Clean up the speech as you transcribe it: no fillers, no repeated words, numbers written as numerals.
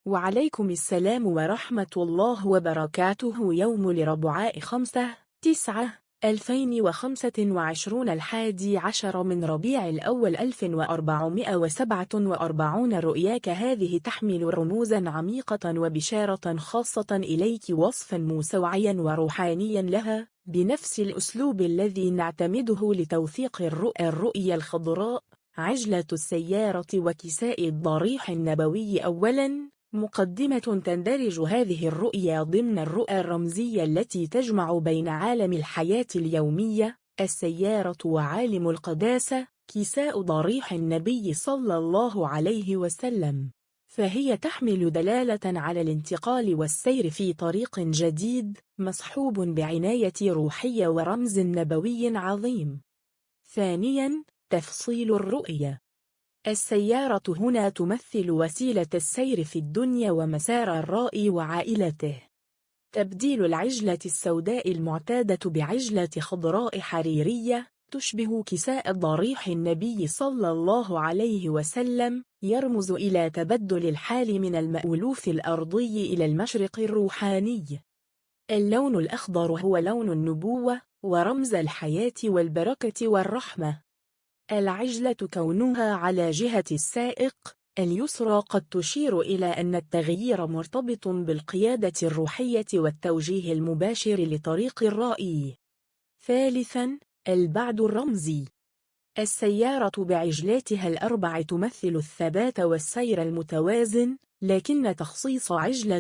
وعليكم السلام ورحمة الله وبركاته. يوم الأربعاء 5/9/2025 11 من ربيع الأول 1447. رؤياك هذه تحمل رموزا عميقة وبشارة خاصة إليك، وصفا موسوعيا وروحانيا لها بنفس الأسلوب الذي نعتمده لتوثيق الرؤيا الخضراء، عجلة السيارة وكساء الضريح النبوي. أولا، مقدمة. تندرج هذه الرؤيا ضمن الرؤى الرمزية التي تجمع بين عالم الحياة اليومية، السيارة، وعالم القداسة، كساء ضريح النبي صلى الله عليه وسلم. فهي تحمل دلالة على الانتقال والسير في طريق جديد مصحوب بعناية روحية ورمز نبوي عظيم. ثانياً، تفصيل الرؤية. السيارة هنا تمثل وسيلة السير في الدنيا ومسار الرائي وعائلته. تبديل العجلة السوداء المعتادة بعجلة خضراء حريرية تشبه كساء ضريح النبي صلى الله عليه وسلم يرمز إلى تبدل الحال من المألوف الأرضي إلى المشرق الروحاني. اللون الأخضر هو لون النبوة ورمز الحياة والبركة والرحمة. العجلة كونها على جهة السائق اليسرى قد تشير إلى أن التغيير مرتبط بالقيادة الروحية والتوجيه المباشر لطريق الرائي. ثالثاً، البعد الرمزي. السيارة بعجلاتها الأربع تمثل الثبات والسير المتوازن، لكن تخصيص عجلة